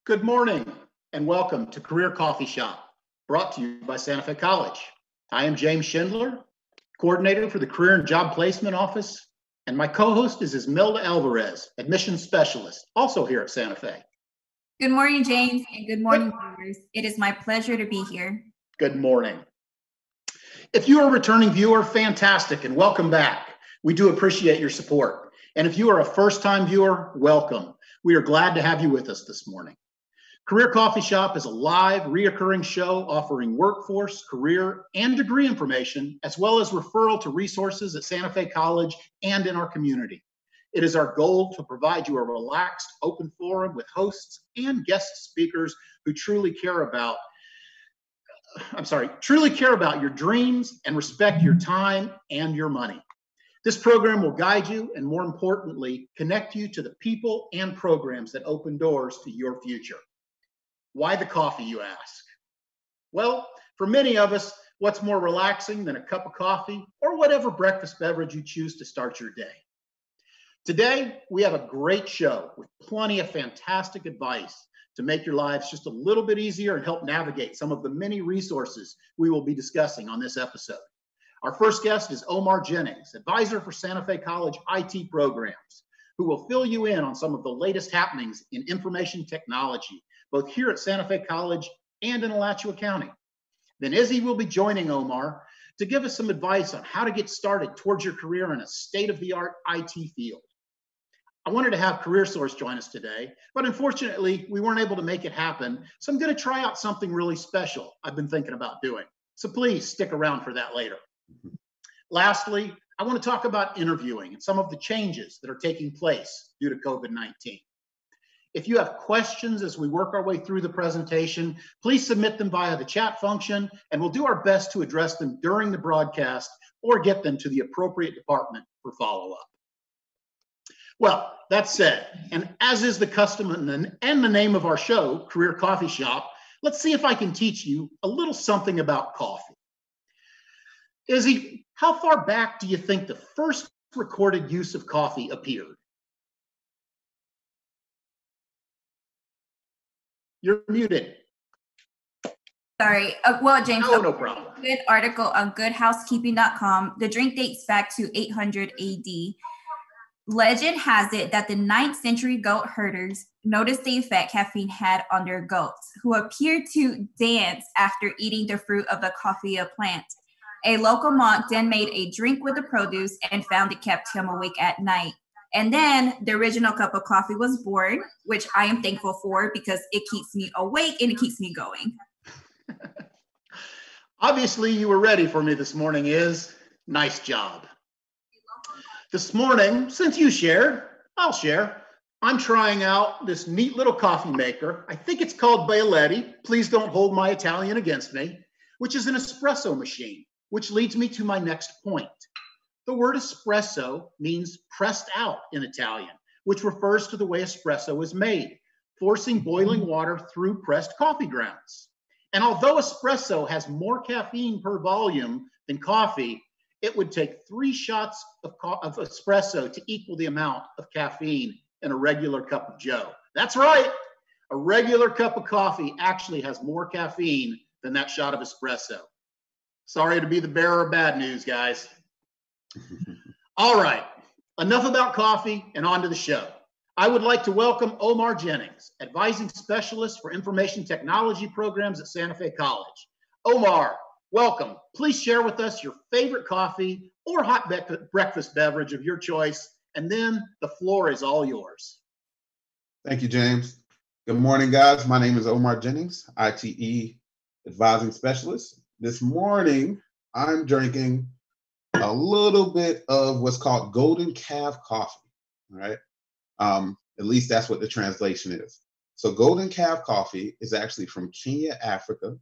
Good morning and welcome to Career Coffee Shop, brought to you by Santa Fe College. I am James Schindler, coordinator for the Career and Job Placement Office, and my co-host is Ismelda Alvarez, admissions specialist, also here at Santa Fe. Good morning, James, and good morning, viewers. It is my pleasure to be here. Good morning. If you are a returning viewer, fantastic, and welcome back. We do appreciate your support. And if you are a first-time viewer, welcome. We are glad to have you with us this morning. Career Coffee Shop is a live, reoccurring show offering workforce, career, and degree information, as well as referral to resources at Santa Fe College and in our community. It is our goal to provide you a relaxed, open forum with hosts and guest speakers who truly care about your dreams and respect your time and your money. This program will guide you and, more importantly, connect you to the people and programs that open doors to your future. Why the coffee, you ask? Well, for many of us, what's more relaxing than a cup of coffee or whatever breakfast beverage you choose to start your day? Today, we have a great show with plenty of fantastic advice to make your lives just a little bit easier and help navigate some of the many resources we will be discussing on this episode. Our first guest is Omar Jennings, advisor for Santa Fe College IT programs, who will fill you in on some of the latest happenings in information technology, both here at Santa Fe College and in Alachua County. Then Izzy will be joining Omar to give us some advice on how to get started towards your career in a state-of-the-art IT field. I wanted to have CareerSource join us today, but unfortunately, we weren't able to make it happen, so I'm going to try out something really special I've been thinking about doing. So please stick around for that later. Lastly, I want to talk about interviewing and some of the changes that are taking place due to COVID-19. If you have questions as we work our way through the presentation, please submit them via the chat function, and we'll do our best to address them during the broadcast or get them to the appropriate department for follow-up. Well, that said, and as is the custom and the name of our show, Career Coffee Shop, let's see if I can teach you a little something about coffee. Izzy, how far back do you think the first recorded use of coffee appeared? You're muted. Sorry. Well, James, no problem. Good article on goodhousekeeping.com. The drink dates back to 800 AD. Legend has it that the 9th century goat herders noticed the effect caffeine had on their goats, who appeared to dance after eating the fruit of the coffea plant. A local monk then made a drink with the produce and found it kept him awake at night. And then the original cup of coffee was born, which I am thankful for because it keeps me awake and it keeps me going. Obviously, you were ready for me this morning, Nice job. This morning, since you shared, I'll share. I'm trying out this neat little coffee maker. I think it's called Bialetti. Please don't hold my Italian against me, which is an espresso machine, which leads me to my next point. The word espresso means pressed out in Italian, which refers to the way espresso is made, forcing boiling water through pressed coffee grounds. And although espresso has more caffeine per volume than coffee, it would take 3 shots of espresso to equal the amount of caffeine in a regular cup of joe. That's right. A regular cup of coffee actually has more caffeine than that shot of espresso. Sorry to be the bearer of bad news, guys. All right, enough about coffee and on to the show. I would like to welcome Omar Jennings, advising specialist for information technology programs at Santa Fe College. Omar, welcome. Please share with us your favorite coffee or hot breakfast beverage of your choice, and then the floor is all yours. Thank you, James. Good morning, guys. My name is Omar Jennings, ITE advising specialist. This morning, I'm drinking a little bit of what's called golden calf coffee, all right? At least that's what the translation is. So golden calf coffee is actually from Kenya, Africa.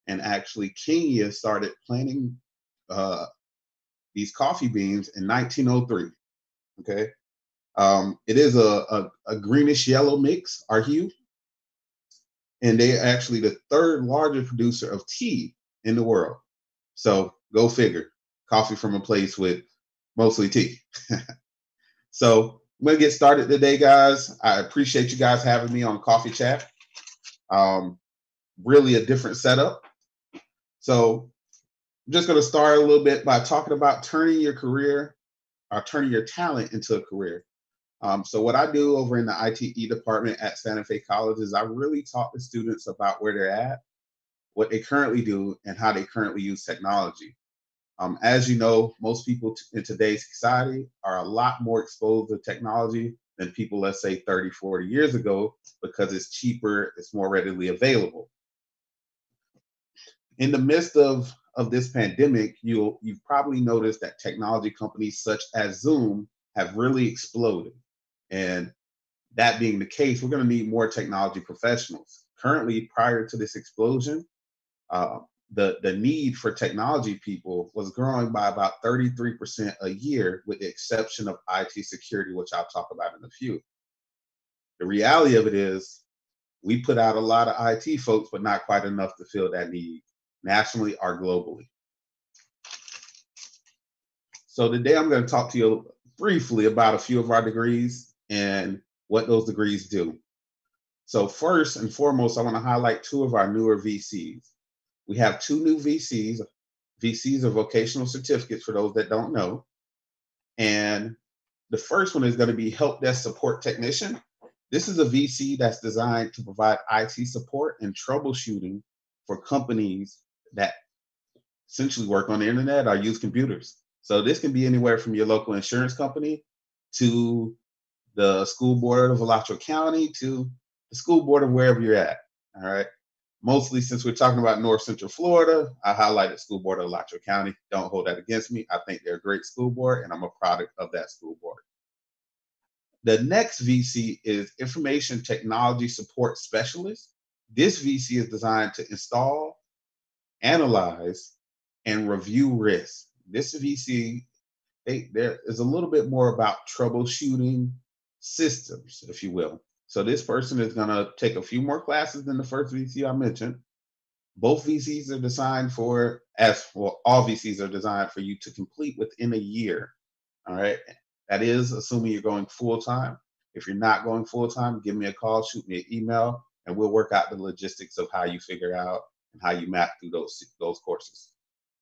And actually Kenya started planting these coffee beans in 1903, okay? It is a greenish yellow mix, or hue. And they're actually the 3rd largest producer of tea in the world. So go figure. Coffee from a place with mostly tea. So I'm going to get started today, guys. I appreciate you guys having me on Coffee Chat. Really a different setup. So I'm just going to start a little bit by talking about turning your career or turning your talent into a career. So what I do over in the ITE department at Santa Fe College is I really talk to students about where they're at, what they currently do, and how they currently use technology. As you know, most people in today's society are a lot more exposed to technology than people, let's say 30, 40 years ago, because it's cheaper, it's more readily available. In the midst of this pandemic, you've probably noticed that technology companies such as Zoom have really exploded. And that being the case, we're going to need more technology professionals. Currently, prior to this explosion, the need for technology people was growing by about 33% a year, with the exception of IT security, which I'll talk about in a few. The reality of it is we put out a lot of IT folks, but not quite enough to fill that need nationally or globally. So today I'm going to talk to you briefly about a few of our degrees and what those degrees do. So first and foremost, I want to highlight two of our newer VCs. We have two new VCs. VCs are vocational certificates for those that don't know. And the first one is going to be Helpdesk Support Technician. This is a VC that's designed to provide IT support and troubleshooting for companies that essentially work on the internet or use computers. So this can be anywhere from your local insurance company to the school board of Alachua County to the school board of wherever you're at. All right. Mostly, since we're talking about North Central Florida, I highlighted school board of Alachua County. Don't hold that against me. I think they're a great school board, and I'm a product of that school board. The next VC is Information Technology Support Specialist. This VC is designed to install, analyze, and review risk. This VC, there is a little bit more about troubleshooting systems, if you will. So this person is going to take a few more classes than the first VC I mentioned. Both VCs are designed for, all VCs are designed for you to complete within a year. All right. That is assuming you're going full time. If you're not going full time, give me a call, shoot me an email, and we'll work out the logistics of how you figure out and how you map through those courses.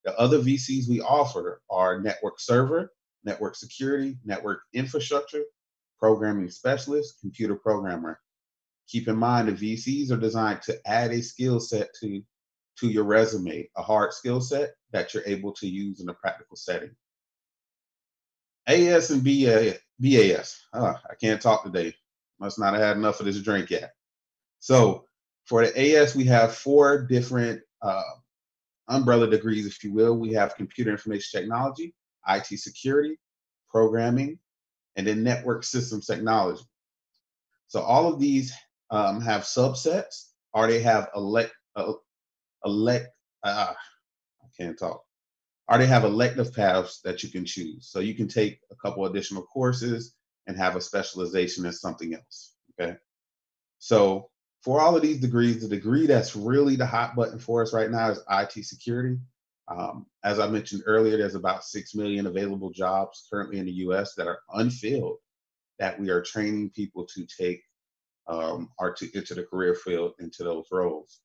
The other VCs we offer are network server, network security, network infrastructure, programming specialist, computer programmer. Keep in mind, the VCs are designed to add a skill set to your resume, a hard skill set that you're able to use in a practical setting. AS and BAS. I can't talk today. Must not have had enough of this drink yet. So for the AS, we have four different umbrella degrees, if you will. We have computer information technology, IT security, programming, and then network systems technology. So all of these have subsets, or they have or they have elective paths that you can choose. So you can take a couple additional courses and have a specialization in something else. Okay. So for all of these degrees, the degree that's really the hot button for us right now is IT security. As I mentioned earlier, there's about 6 million available jobs currently in the US that are unfilled, that we are training people to take or to enter the career field into those roles.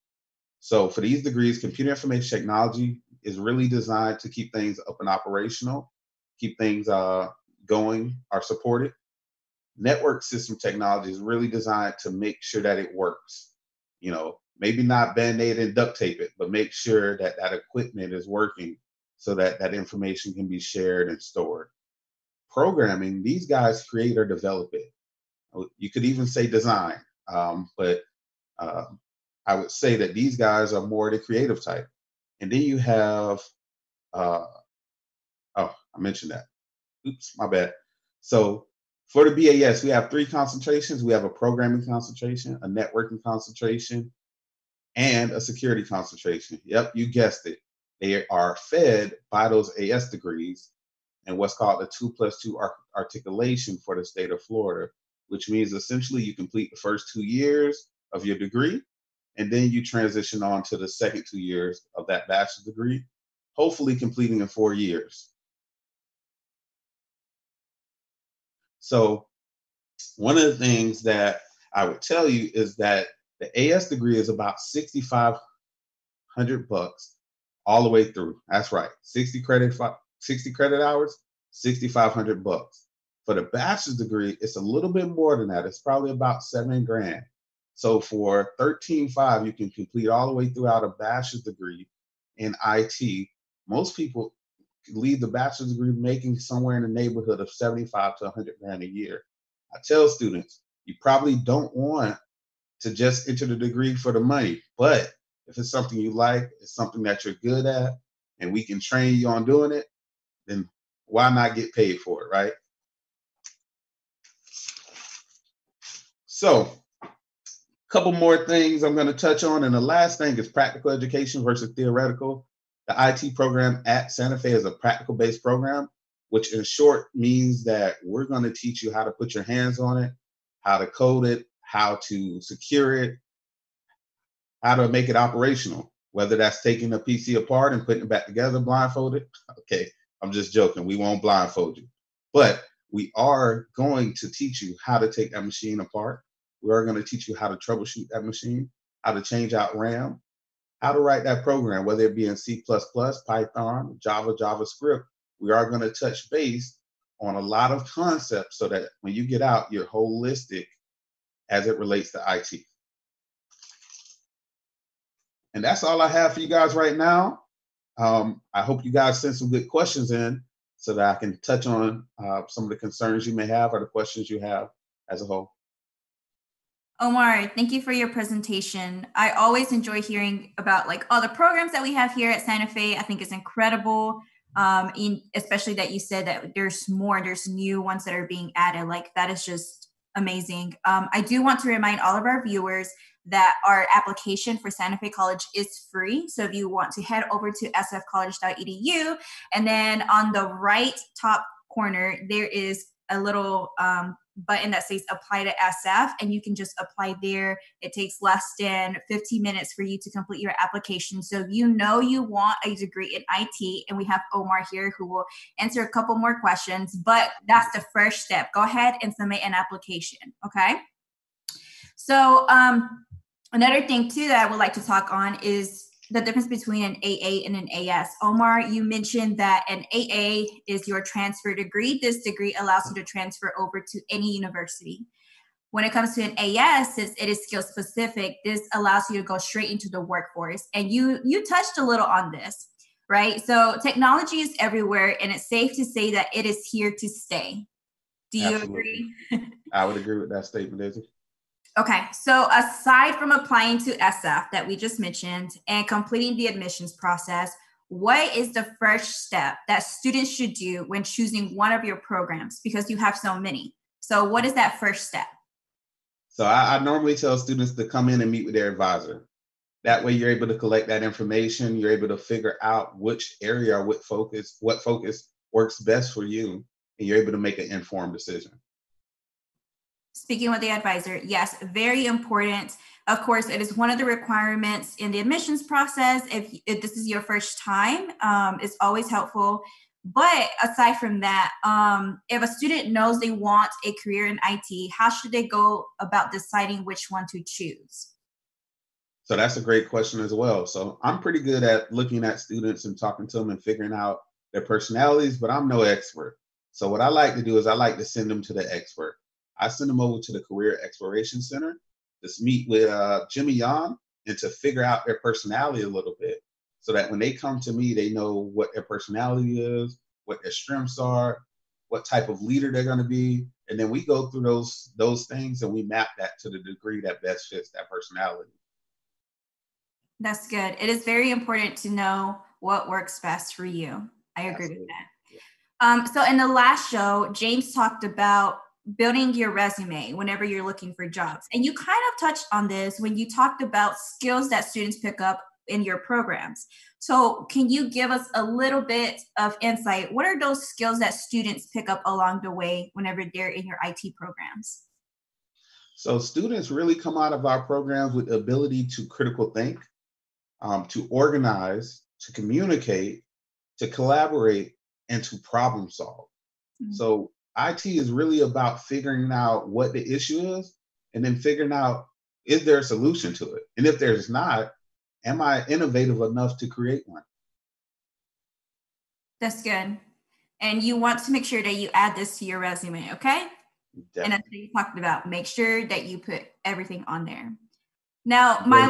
So for these degrees, computer information technology is really designed to keep things up and operational, keep things going or supported. Network system technology is really designed to make sure that it works. You know, maybe not Band-Aid and duct tape it, but make sure that that equipment is working so that that information can be shared and stored. Programming, these guys create or develop it. You could even say design, but I would say that these guys are more the creative type. And then you have, I mentioned that. Oops, my bad. So for the BAS, we have 3 concentrations. We have a programming concentration, a networking concentration, and a security concentration. Yep, you guessed it. They are fed by those AS degrees and what's called the 2+2 articulation for the state of Florida, which means essentially you complete the first 2 years of your degree, and then you transition on to the second 2 years of that bachelor's degree, hopefully completing in 4 years. So one of the things that I would tell you is that The AS degree is about $6,500 all the way through. That's right, 60 credit hours, $6,500. For the bachelor's degree, it's a little bit more than that. It's probably about $7,000. So for $13,500, you can complete all the way throughout a bachelor's degree in IT. Most people leave the bachelor's degree making somewhere in the neighborhood of $75,000 to $100,000 a year. I tell students, you probably don't want to just enter the degree for the money, but if it's something you like, it's something that you're good at, and we can train you on doing it, then why not get paid for it, right? So, a couple more things I'm going to touch on, and the last thing is practical education versus theoretical. The IT program at Santa Fe is a practical-based program, which in short means that we're going to teach you how to put your hands on it, how to code it, how to secure it, how to make it operational, whether that's taking a PC apart and putting it back together blindfolded. Okay, I'm just joking. We won't blindfold you. But we are going to teach you how to take that machine apart. We are going to teach you how to troubleshoot that machine, how to change out RAM, how to write that program, whether it be in C++, Python, Java, JavaScript. We are going to touch base on a lot of concepts so that when you get out, you're holistic as it relates to IT. And that's all I have for you guys right now. I hope you guys send some good questions in so that I can touch on some of the concerns you may have or the questions you have as a whole. Omar, thank you for your presentation. I always enjoy hearing about like all the programs that we have here at Santa Fe. I think it's incredible, especially that you said that there's new ones that are being added. Like that is just amazing. I do want to remind all of our viewers that our application for Santa Fe College is free. So if you want to head over to sfcollege.edu, and then on the right top corner, there is a little button that says apply to SF, and you can just apply there. It takes less than 15 minutes for you to complete your application. So if you know you want a degree in IT, and we have Omar here who will answer a couple more questions, but that's the first step. Go ahead and submit an application, okay? So another thing too that I would like to talk on is the difference between an AA and an AS. Omar, you mentioned that an AA is your transfer degree. This degree allows you to transfer over to any university. When it comes to an AS, since it is skill specific, this allows you to go straight into the workforce. And you touched a little on this, right? So technology is everywhere, and it's safe to say that it is here to stay. Do you Absolutely. agree? I would agree with that statement, Izzy. Okay, so aside from applying to SF that we just mentioned and completing the admissions process, what is the first step that students should do when choosing one of your programs? Because you have so many. So what is that first step? So I normally tell students to come in and meet with their advisor. That way you're able to collect that information. You're able to figure out which area or what focus works best for you, and you're able to make an informed decision. Speaking with the advisor, yes, very important. Of course, it is one of the requirements in the admissions process. If this is your first time, it's always helpful. But aside from that, if a student knows they want a career in IT, how should they go about deciding which one to choose? So that's a great question as well. So I'm pretty good at looking at students and talking to them and figuring out their personalities, but I'm no expert. So what I like to do is I like to send them to the expert. I send them over to the Career Exploration Center to meet with Jimmy Yon and to figure out their personality a little bit so that when they come to me, they know what their personality is, what their strengths are, what type of leader they're going to be. And then we go through those things and we map that to the degree that best fits that personality. That's good. It is very important to know what works best for you. I agree Absolutely. with that. So in the last show, James talked about building your resume whenever you're looking for jobs. And you kind of touched on this when you talked about skills that students pick up in your programs. So can you give us a little bit of insight? What are those skills that students pick up along the way whenever they're in your IT programs? So students really come out of our programs with the ability to critical think, to organize, to communicate, to collaborate, and to problem solve. Mm-hmm. So IT is really about figuring out what the issue is and then figuring out is there a solution to it? And if there's not, am I innovative enough to create one? That's good. And you want to make sure that you add this to your resume, okay? Definitely. And that's what you talked about. Make sure that you put everything on there. Now, my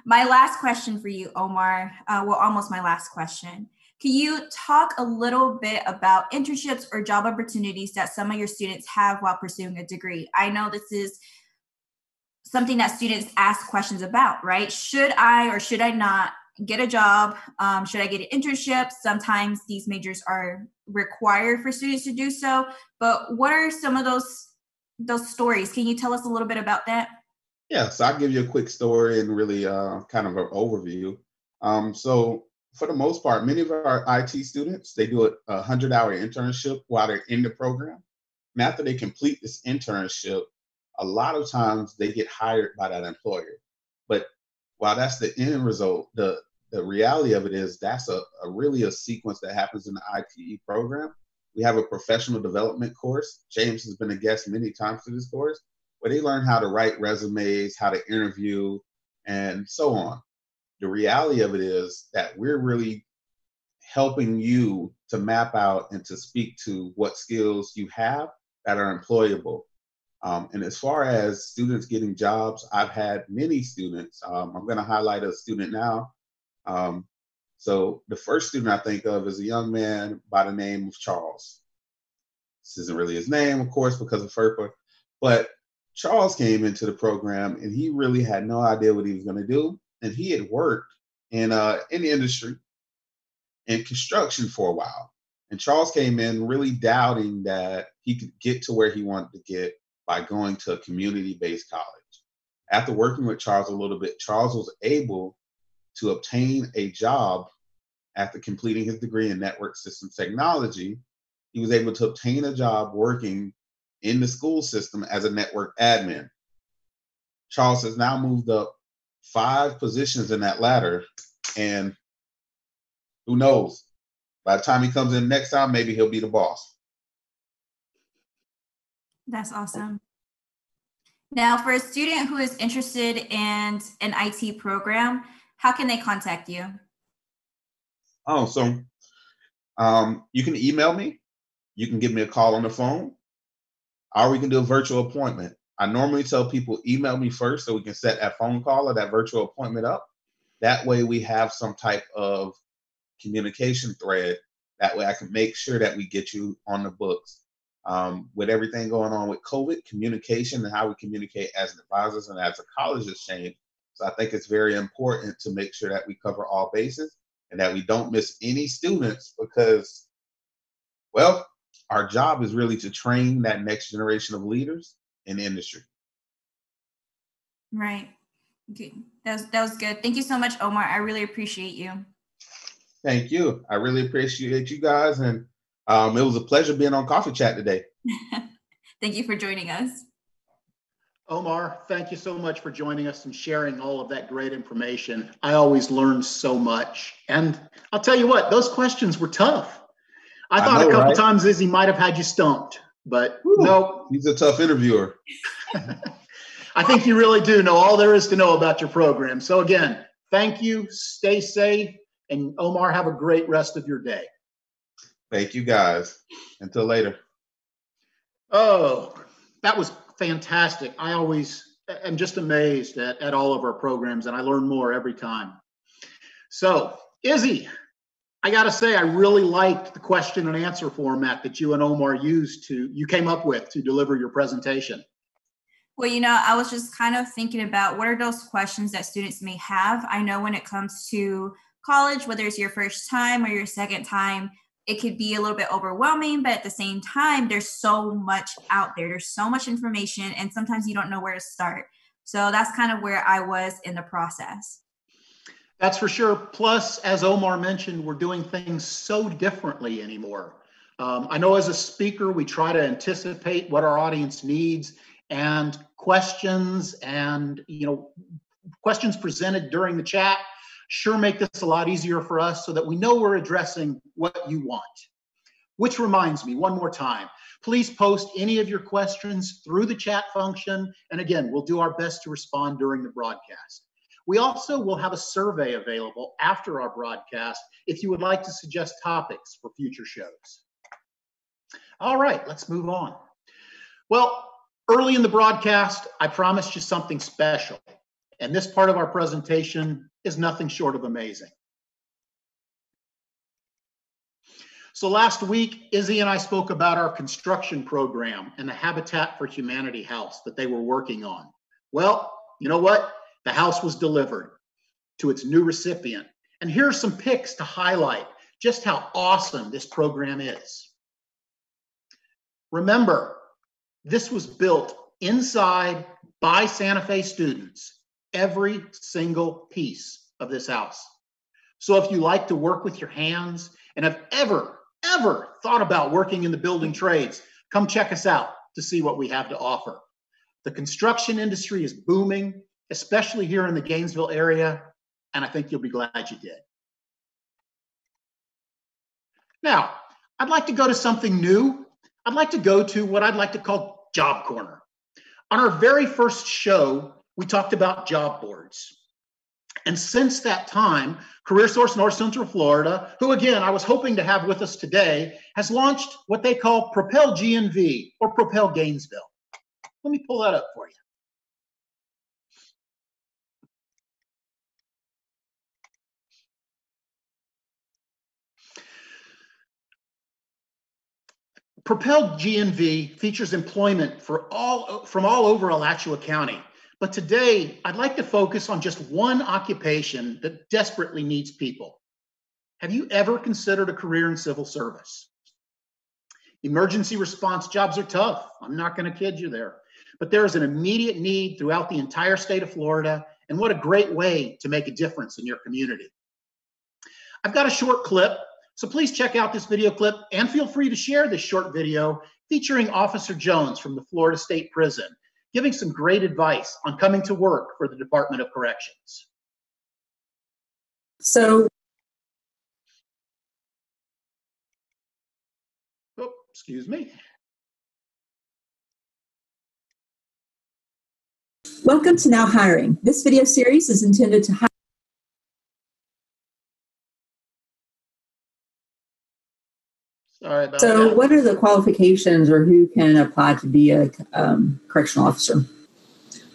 last question for you, Omar. Almost my last question. Can you talk a little bit about internships or job opportunities that some of your students have while pursuing a degree? I know this is something that students ask questions about, right? Should I or should I not get a job? Should I get an internship? Sometimes these majors are required for students to do so. But what are some of those stories? Can you tell us a little bit about that? Yeah, so I'll give you a quick story and really kind of an overview. So for the most part, many of our IT students, they do a 100-hour internship while they're in the program. And after they complete this internship, a lot of times they get hired by that employer. But while that's the end result, the reality of it is that's a really a sequence that happens in the ITE program. We have a professional development course. James has been a guest many times to this course, where they learn how to write resumes, how to interview, and so on. The reality of it is that we're really helping you to map out and to speak to what skills you have that are employable. And as far as students getting jobs, I've had many students. I'm going to highlight a student now. So the first student I think of is a young man by the name of Charles. This isn't really his name, of course, because of FERPA, but Charles came into the program and he really had no idea what he was going to do. And he had worked in the industry in construction for a while. And Charles came in really doubting that he could get to where he wanted to get by going to a community-based college. After working with Charles a little bit, Charles was able to obtain a job after completing his degree in network systems technology. He was able to obtain a job working in the school system as a network admin. Charles has now moved up 5 positions in that ladder, and who knows, by the time he comes in next time, maybe he'll be the boss. That's awesome. Now, for a student who is interested in an IT program, how can they contact you? Oh, so you can email me. You can give me a call on the phone, or we can do a virtual appointment. I normally tell people email me first so we can set that phone call or that virtual appointment up. That way we have some type of communication thread. That way I can make sure that we get you on the books. With everything going on with COVID, communication and how we communicate as advisors and as a college has changed. So I think it's very important to make sure that we cover all bases and that we don't miss any students because, well, our job is really to train that next generation of leaders in the industry. Right. Okay. That was good. Thank you so much, Omar. I really appreciate you. Thank you. I really appreciate you guys. And it was a pleasure being on Coffee Chat today. Thank you for joining us. Omar, thank you so much for joining us and sharing all of that great information. I always learn so much. And I'll tell you what, those questions were tough. I thought a couple times Izzy might have had you stumped, but nope. He's a tough interviewer. I think you really do know all there is to know about your program. So again, thank you, stay safe, and Omar, have a great rest of your day. Thank you guys. Until later. Oh, that was fantastic. I always am just amazed at all of our programs, and I learn more every time. So, Izzy, I got to say, I really liked the question and answer format that you and Omar you came up with to deliver your presentation. Well, I was just kind of thinking about what are those questions that students may have. I know when it comes to college, whether it's your first time or your second time, it could be a little bit overwhelming, but at the same time, there's so much out there. There's so much information, and sometimes you don't know where to start. So that's kind of where I was in the process. That's for sure. Plus, as Omar mentioned, we're doing things so differently anymore. I know as a speaker, we try to anticipate what our audience needs, and questions presented during the chat sure make this a lot easier for us so that we know we're addressing what you want. Which reminds me, one more time, Please post any of your questions through the chat function. And again, we'll do our best to respond during the broadcast. We also will have a survey available after our broadcast if you would like to suggest topics for future shows. All right, let's move on. Well, early in the broadcast, I promised you something special. And this part of our presentation is nothing short of amazing. So last week, Izzy and I spoke about our construction program and the Habitat for Humanity house that they were working on. Well, you know what? The house was delivered to its new recipient. And here are some pics to highlight just how awesome this program is. Remember, this was built inside by Santa Fe students, every single piece of this house. So if you like to work with your hands and have ever thought about working in the building trades, come check us out to see what we have to offer. The construction industry is booming, especially here in the Gainesville area, and I think you'll be glad you did. Now, I'd like to go to something new. I'd like to go to what I'd like to call Job Corner. On our very first show, we talked about job boards. And since that time, CareerSource North Central Florida, who again, I was hoping to have with us today, has launched what they call Propel GNV or Propel Gainesville. Let me pull that up for you. Propel GNV features employment from all over Alachua County. But today, I'd like to focus on just one occupation that desperately needs people. Have you ever considered a career in civil service? Emergency response jobs are tough. I'm not going to kid you there. But there is an immediate need throughout the entire state of Florida, and what a great way to make a difference in your community. I've got a short clip, so please check out this video clip and feel free to share this short video featuring Officer Jones from the Florida State Prison, giving some great advice on coming to work for the Department of Corrections. So, oh, excuse me. welcome to Now Hiring. This video series is intended to hire. Sorry about So, that. what are the qualifications or who can apply to be a correctional officer?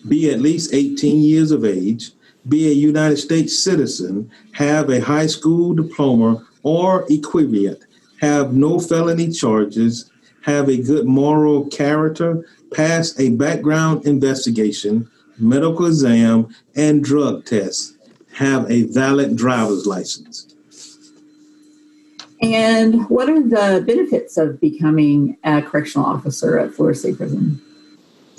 Be at least 18 years of age, be a United States citizen, have a high school diploma or equivalent, have no felony charges, have a good moral character, pass a background investigation, medical exam, and drug test, have a valid driver's license. And what are the benefits of becoming a correctional officer at Florida State Prison?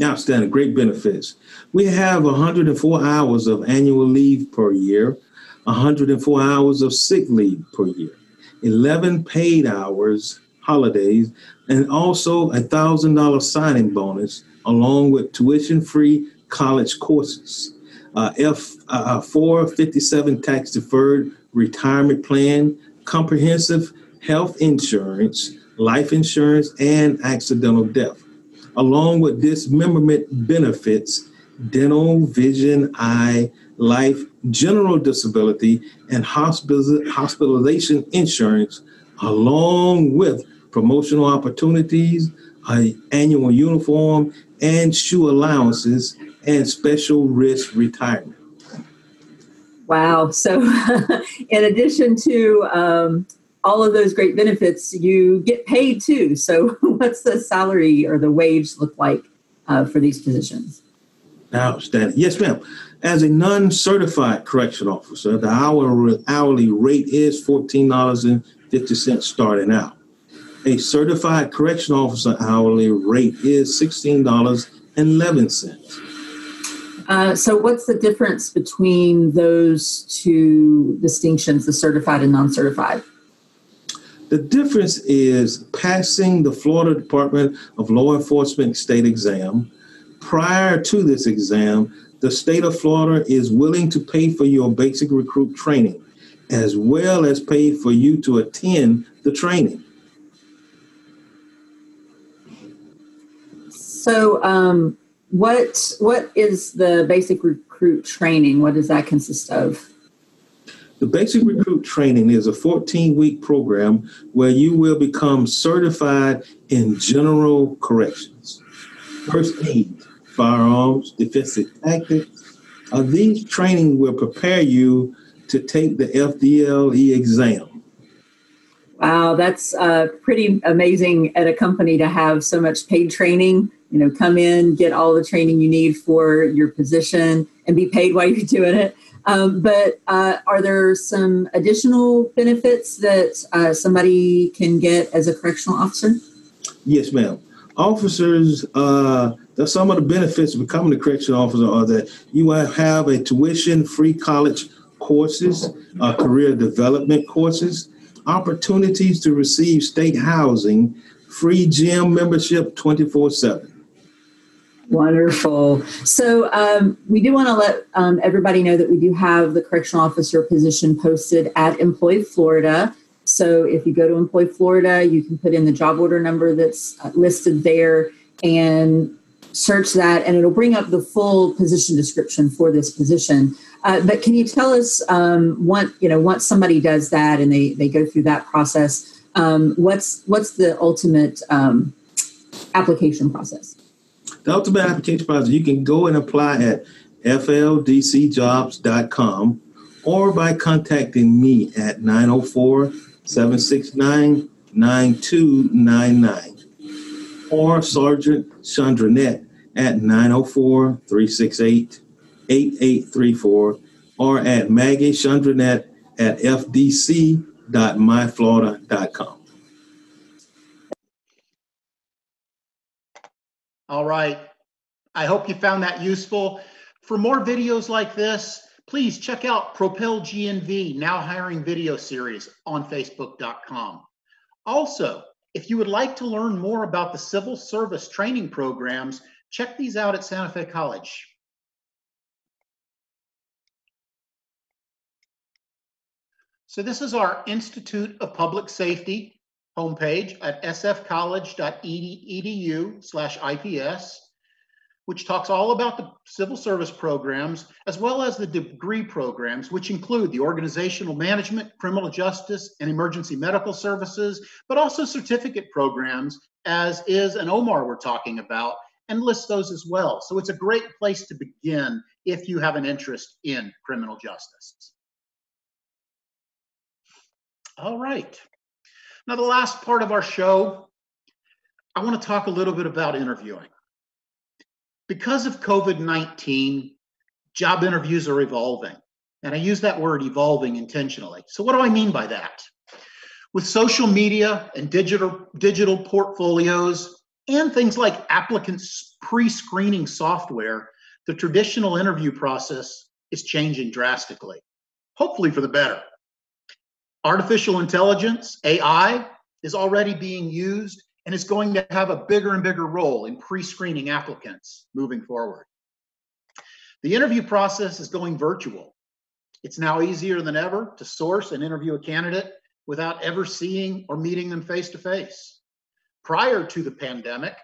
Outstanding, great benefits. We have 104 hours of annual leave per year, 104 hours of sick leave per year, 11 paid hours, holidays, and also $1,000 signing bonus, along with tuition-free college courses. F457 tax-deferred retirement plan, comprehensive health insurance, life insurance, and accidental death. Along with dismemberment benefits, dental, vision, eye, life, general disability, and hospitalization insurance, along with promotional opportunities, annual uniform, and shoe allowances, and special risk retirement. Wow. So, in addition to all of those great benefits, you get paid too. So what's the salary or the wage look like for these positions? Outstanding. Yes, ma'am. As a non-certified correction officer, the hourly rate is $14.50 starting out. A certified correction officer hourly rate is $16.11. So what's the difference between those two distinctions, the certified and non-certified? The difference is passing the Florida Department of Law Enforcement state exam. Prior to this exam, the state of Florida is willing to pay for your basic recruit training, as well as pay for you to attend the training. So what is the basic recruit training? What does that consist of? The Basic Recruit Training is a 14-week program where you will become certified in general corrections, first aid, firearms, defensive tactics. These training will prepare you to take the FDLE exam. Wow, that's pretty amazing at a company to have so much paid training. Come in, get all the training you need for your position, and be paid while you're doing it. But are there some additional benefits that somebody can get as a correctional officer? Yes, ma'am. Officers, some of the benefits of becoming a correctional officer are that you will have a tuition-free college courses, career development courses, opportunities to receive state housing, free gym membership 24/7. Wonderful. So we do want to let everybody know that we do have the correctional officer position posted at Employ Florida. So if you go to Employ Florida, you can put in the job order number that's listed there and search that, and it'll bring up the full position description for this position. But can you tell us, once somebody does that and they go through that process, what's the ultimate application process? The ultimate application process, you can go and apply at fldcjobs.com or by contacting me at 904-769-9299 or Sergeant Chandranette at 904-368-8834 or at Maggie Chandranette at fdc.myflorida.com. All right. I hope you found that useful. For more videos like this, please check out Propel GNV, Now Hiring Video Series on Facebook.com. Also, if you would like to learn more about the civil service training programs, check these out at Santa Fe College. So this is our Institute of Public Safety homepage at sfcollege.edu/IPS, which talks all about the civil service programs, as well as the degree programs, which include the organizational management, criminal justice, and emergency medical services, but also certificate programs, as is an Omar we're talking about, and lists those as well. So it's a great place to begin if you have an interest in criminal justice. All right. Now, the last part of our show, I want to talk a little bit about interviewing. Because of COVID-19, job interviews are evolving. And I use that word evolving intentionally. So what do I mean by that? With social media and digital portfolios and things like applicants pre-screening software, the traditional interview process is changing drastically, hopefully for the better. Artificial intelligence, AI, is already being used and is going to have a bigger and bigger role in pre-screening applicants moving forward. The interview process is going virtual. It's now easier than ever to source and interview a candidate without ever seeing or meeting them face-to-face. Prior to the pandemic,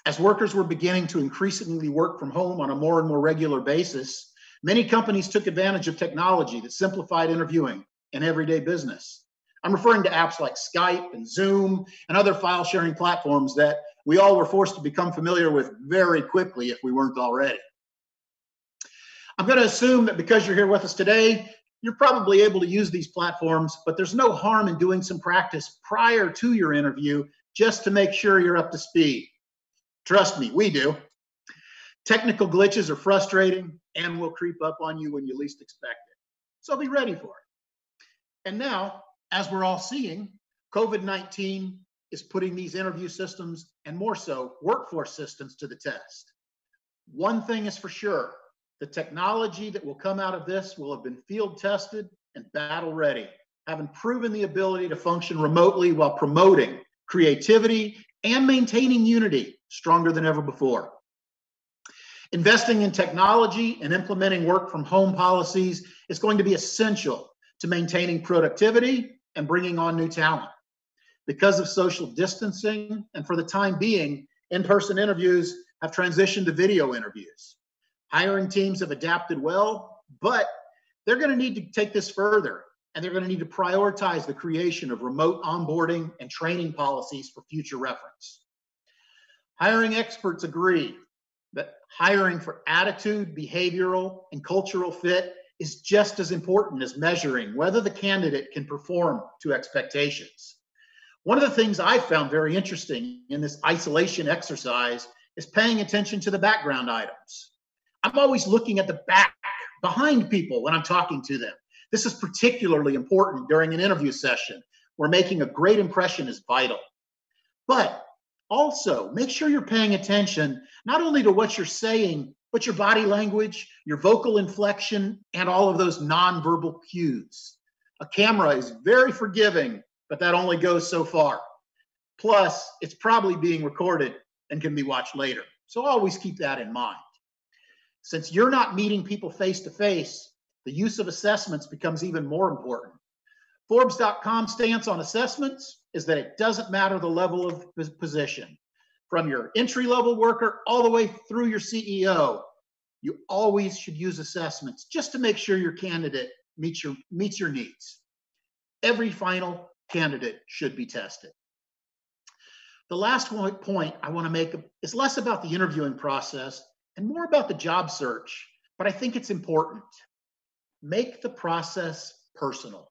as workers were beginning to increasingly work from home on a more and more regular basis, many companies took advantage of technology that simplified interviewing and everyday business. I'm referring to apps like Skype and Zoom and other file sharing platforms that we all were forced to become familiar with very quickly if we weren't already. I'm going to assume that because you're here with us today, you're probably able to use these platforms, but there's no harm in doing some practice prior to your interview just to make sure you're up to speed. Trust me, we do. Technical glitches are frustrating and will creep up on you when you least expect it. So be ready for it. And now, as we're all seeing, COVID-19 is putting these interview systems, and more so, workforce systems, to the test. One thing is for sure, the technology that will come out of this will have been field tested and battle ready, having proven the ability to function remotely while promoting creativity and maintaining unity stronger than ever before. Investing in technology and implementing work from home policies is going to be essential to maintaining productivity and bringing on new talent. Because of social distancing, and for the time being, In-person interviews have transitioned to video interviews. Hiring teams have adapted well, but they're going to need to take this further, and they're going to need to prioritize the creation of remote onboarding and training policies for future reference. Hiring experts agree that hiring for attitude, behavioral, and cultural fit is just as important as measuring whether the candidate can perform to expectations. One of the things I found very interesting in this isolation exercise is paying attention to the background items. I'm always looking at the back, behind people when I'm talking to them. This is particularly important during an interview session where making a great impression is vital. But also, make sure you're paying attention not only to what you're saying, but your body language, your vocal inflection, and all of those nonverbal cues. A camera is very forgiving, but that only goes so far. Plus, it's probably being recorded and can be watched later. So always keep that in mind. Since you're not meeting people face to face, the use of assessments becomes even more important. Forbes.com's stance on assessments is that it doesn't matter the level of position. From your entry-level worker all the way through your CEO, you always should use assessments just to make sure your candidate meets your needs. Every final candidate should be tested. The last point I want to make is less about the interviewing process and more about the job search, but I think it's important. Make the process personal.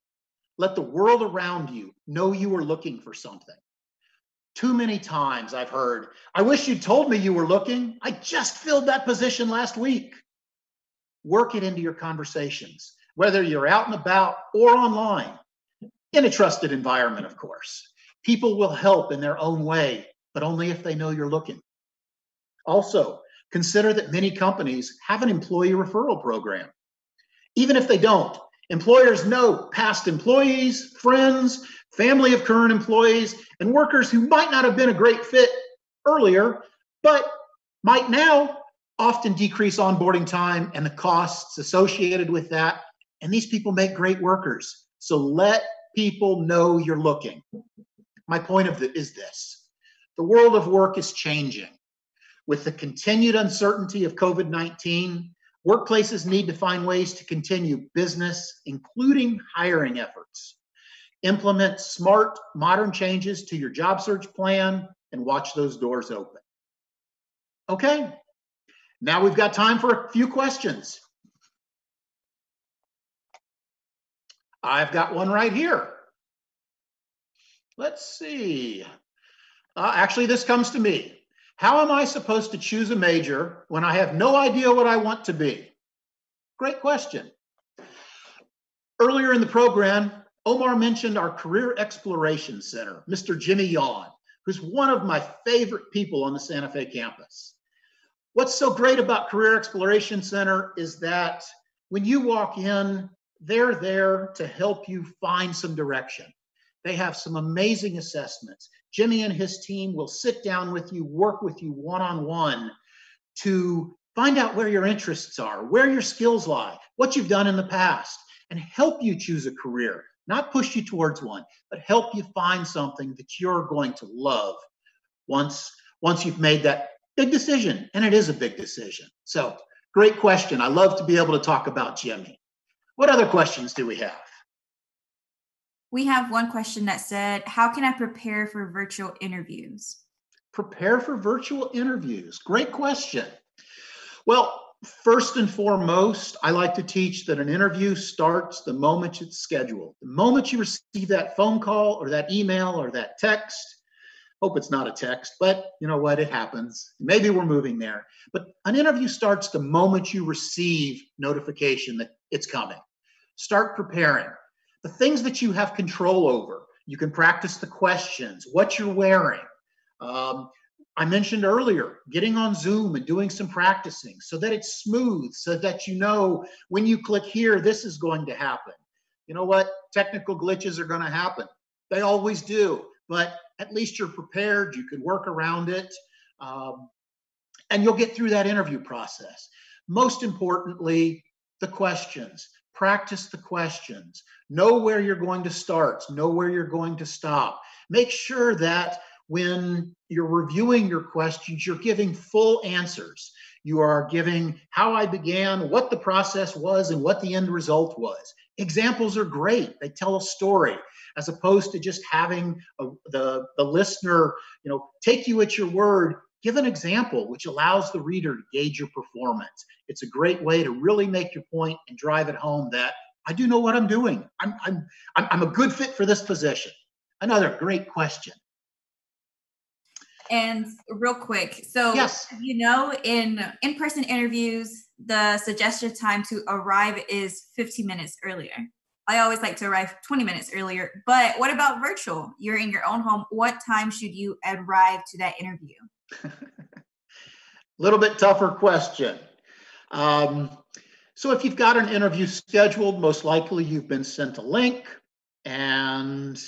Let the world around you know you are looking for something. Too many times I've heard, I wish you'd told me you were looking. I just filled that position last week. Work it into your conversations, whether you're out and about or online, in a trusted environment, of course. People will help in their own way, but only if they know you're looking. Also, consider that many companies have an employee referral program. Even if they don't, employers know past employees, friends, family of current employees, and workers who might not have been a great fit earlier, but might now often decrease onboarding time and the costs associated with that. And these people make great workers. So let people know you're looking. My point is this. The world of work is changing. With the continued uncertainty of COVID-19, workplaces need to find ways to continue business, including hiring efforts. Implement smart, modern changes to your job search plan and watch those doors open. Okay, now we've got time for a few questions. I've got one right here. Let's see. Actually, this comes to me. How am I supposed to choose a major when I have no idea what I want to be? Great question. Earlier in the program, Omar mentioned our Career Exploration Center, Mr. Jimmy Yawn, who's one of my favorite people on the Santa Fe campus. What's so great about Career Exploration Center is that when you walk in, they're there to help you find some direction. They have some amazing assessments. Jimmy and his team will sit down with you, work with you one-on-one to find out where your interests are, where your skills lie, what you've done in the past, and help you choose a career. Not push you towards one, but help you find something that you're going to love once you've made that big decision, and it is a big decision. So, great question. I love to be able to talk about Jimmy. What other questions do we have? We have one question that said, how can I prepare for virtual interviews? Prepare for virtual interviews. Great question. Well, first and foremost, I like to teach that an interview starts the moment it's scheduled. The moment you receive that phone call or that email or that text, hope it's not a text, but you know what, it happens. Maybe we're moving there. But an interview starts the moment you receive notification that it's coming. Start preparing. The things that you have control over, you can practice the questions, what you're wearing. I mentioned earlier, getting on Zoom and doing some practicing so that it's smooth, so that you know when you click here, this is going to happen. You know what? Technical glitches are going to happen. They always do, but at least you're prepared. You can work around it, and you'll get through that interview process. Most importantly, the questions. Practice the questions. Know where you're going to start. Know where you're going to stop. Make sure that when you're reviewing your questions, you're giving full answers. You are giving how I began, what the process was, and what the end result was. Examples are great. They tell a story, as opposed to just having the listener, take you at your word. Give an example, which allows the reader to gauge your performance. It's a great way to really make your point and drive it home that I do know what I'm doing. I'm a good fit for this position. Another great question. And real quick, so yes. In in-person interviews, the suggested time to arrive is 15 minutes earlier. I always like to arrive 20 minutes earlier. But what about virtual? You're in your own home. What time should you arrive to that interview? A little bit tougher question. So if you've got an interview scheduled, most likely you've been sent a link, and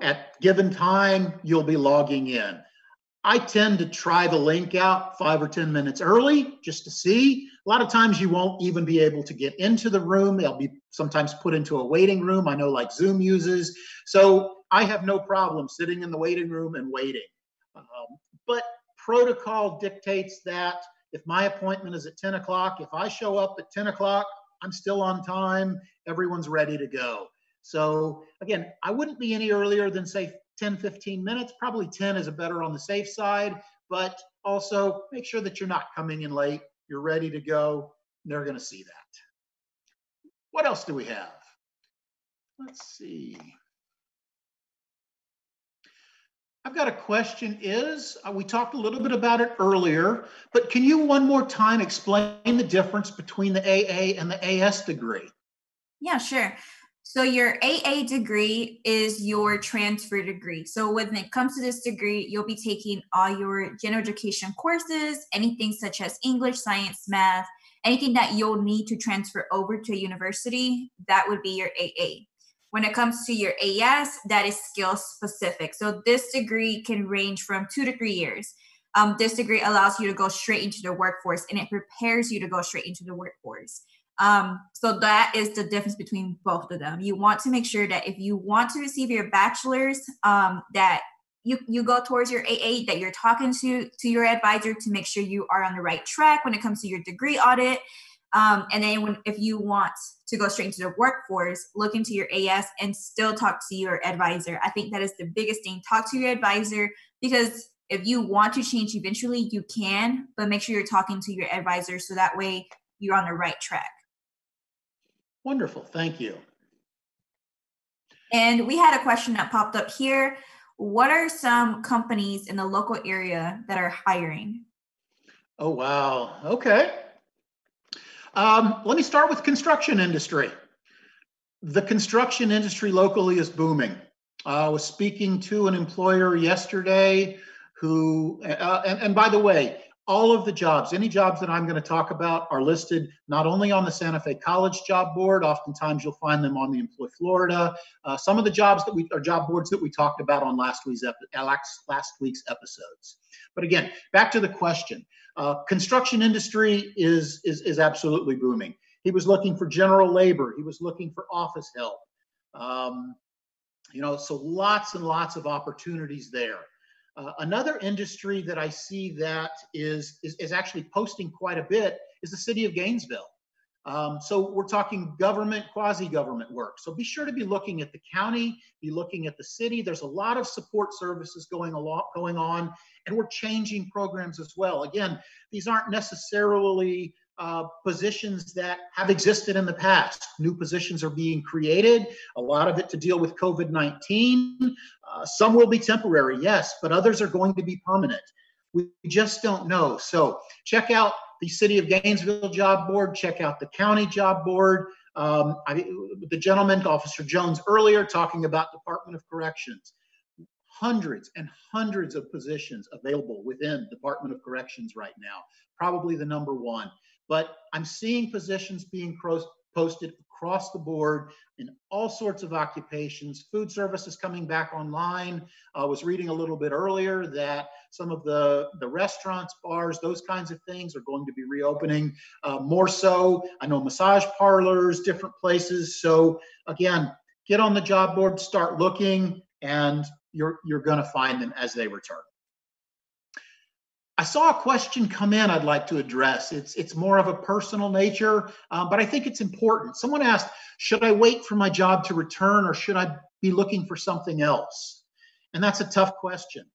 at given time you'll be logging in. I tend to try the link out 5 or 10 minutes early just to see. A lot of times you won't even be able to get into the room. They'll be sometimes put into a waiting room. I know like Zoom uses. So I have no problem sitting in the waiting room and waiting. But protocol dictates that if my appointment is at 10 o'clock, if I show up at 10 o'clock, I'm still on time. Everyone's ready to go. So again, I wouldn't be any earlier than say 10, 15 minutes. Probably 10 is a better on the safe side, but also make sure that you're not coming in late. You're ready to go. They're going to see that. What else do we have? Let's see. I've got a question we talked a little bit about it earlier, but can you one more time explain the difference between the AA and the AS degree? Yeah, sure. So your AA degree is your transfer degree. So when it comes to this degree, you'll be taking all your general education courses, anything such as English, science, math, anything that you'll need to transfer over to a university, that would be your AA. When it comes to your AS, that is skill specific. So this degree can range from 2 to 3 years. This degree allows you to go straight into the workforce, and it prepares you to go straight into the workforce. So that is the difference between both of them. You want to make sure that if you want to receive your bachelor's, that you go towards your AA, that you're talking to your advisor to make sure you are on the right track when it comes to your degree audit. And then if you want to go straight into the workforce, look into your AS and still talk to your advisor. I think that is the biggest thing. Talk to your advisor, because if you want to change eventually, you can, but make sure you're talking to your advisor so that way you're on the right track. Wonderful. Thank you. And we had a question that popped up here. What are some companies in the local area that are hiring? Oh, wow. Okay. Let me start with construction industry. The construction industry locally is booming. I was speaking to an employer yesterday who, and by the way, all of the jobs, any jobs that I'm going to talk about are listed not only on the Santa Fe College job board, oftentimes you'll find them on the Employ Florida. Some of the jobs that are job boards that we talked about on last week's episodes. But again, back to the question. Construction industry is absolutely booming. He was looking for general labor. He was looking for office help. So lots and lots of opportunities there. Another industry that I see that is actually posting quite a bit is the city of Gainesville. So we're talking government, quasi-government work. So be sure to be looking at the county, be looking at the city. There's a lot of support services going on, and we're changing programs as well. Again, these aren't necessarily positions that have existed in the past. New positions are being created, a lot of it to deal with COVID-19. Some will be temporary, yes, but others are going to be permanent. We just don't know. So check out the City of Gainesville job board, check out the county job board. The gentleman, Officer Jones, earlier talking about Department of Corrections. Hundreds and hundreds of positions available within Department of Corrections right now, probably the number one. But I'm seeing positions being posted across the board in all sorts of occupations. Food service is coming back online. I was reading a little bit earlier that some of the restaurants, bars, those kinds of things are going to be reopening more so. I know massage parlors, different places. So again, get on the job board, start looking, and you're going to find them as they return. I saw a question come in I'd like to address. It's more of a personal nature, but I think it's important. Someone asked, should I wait for my job to return or should I be looking for something else? And that's a tough question.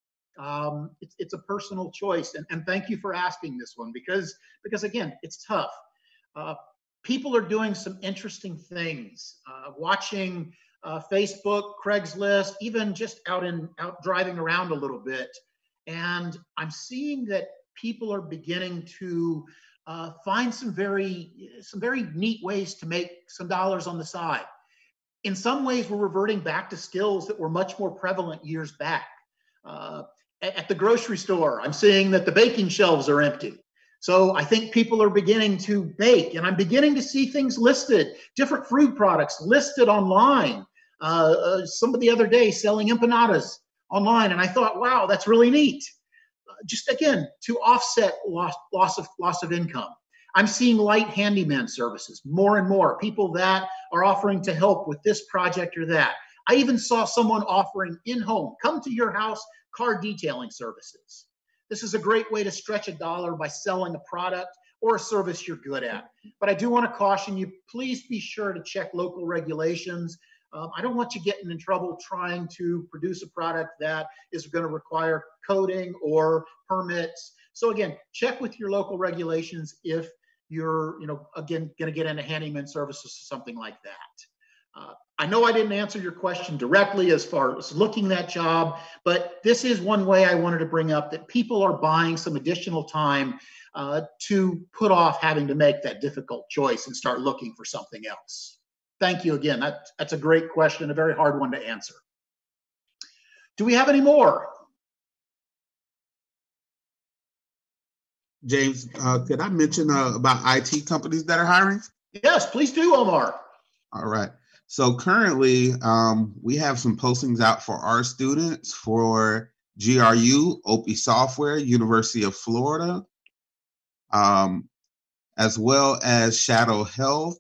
It's a personal choice. And thank you for asking this one because again, it's tough. People are doing some interesting things, watching Facebook, Craigslist, even just out driving around a little bit. And I'm seeing that people are beginning to find some very neat ways to make some dollars on the side. In some ways, we're reverting back to skills that were much more prevalent years back. At the grocery store, I'm seeing that the baking shelves are empty. So I think people are beginning to bake, and I'm beginning to see things listed, different fruit products listed online. Somebody the other day selling empanadas online, and I thought, wow, that's really neat. Just again, to offset loss of income. I'm seeing light handyman services more and more, people that are offering to help with this project or that. I even saw someone offering in-home, come to your house, car detailing services. This is a great way to stretch a dollar by selling a product or a service you're good at. But I do want to caution you, please be sure to check local regulations. I don't want you getting in trouble trying to produce a product that is going to require coding or permits. So again, check with your local regulations if you're, again, going to get into handyman services or something like that. I know I didn't answer your question directly as far as looking that job, but this is one way I wanted to bring up that people are buying some additional time to put off having to make that difficult choice and start looking for something else. Thank you again. That's a great question, a very hard one to answer. Do we have any more? James, could I mention about IT companies that are hiring? Yes, please do, Omar. All right. So currently, we have some postings out for our students for GRU, Opie Software, University of Florida, as well as Shadow Health,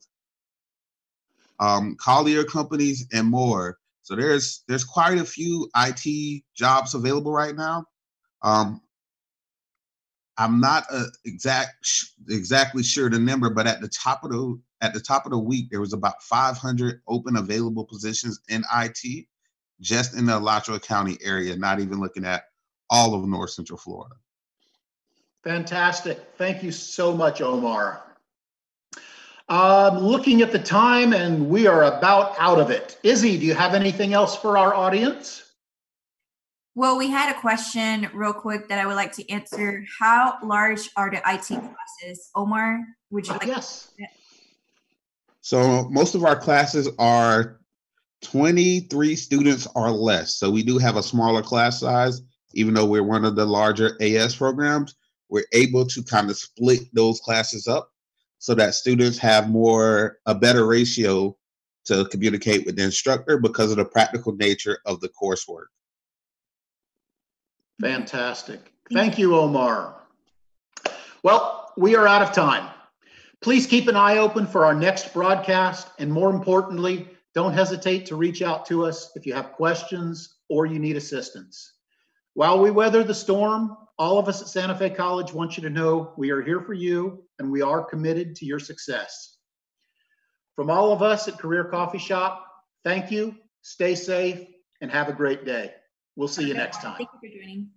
Collier companies, and more. So there's quite a few IT jobs available right now. I'm not exactly sure the number, but at the top of the week, there was about 500 open available positions in IT, just in the Alachua County area, not even looking at all of North Central Florida. Fantastic. Thank you so much, Omar. Looking at the time, and we are about out of it. Izzy, do you have anything else for our audience? Well, we had a question real quick that I would like to answer. How large are the IT classes? Omar, would you like yes. to? So most of our classes are 23 students or less. So we do have a smaller class size, even though we're one of the larger AS programs. We're able to kind of split those classes up so that students have a better ratio to communicate with the instructor because of the practical nature of the coursework. Fantastic. Thank you, Omar. Well, we are out of time. Please keep an eye open for our next broadcast, and more importantly, don't hesitate to reach out to us if you have questions or you need assistance. While we weather the storm, all of us at Santa Fe College want you to know we are here for you and we are committed to your success. From all of us at Career Coffee Shop, thank you, stay safe, and have a great day. We'll see you next time. Thank you for joining.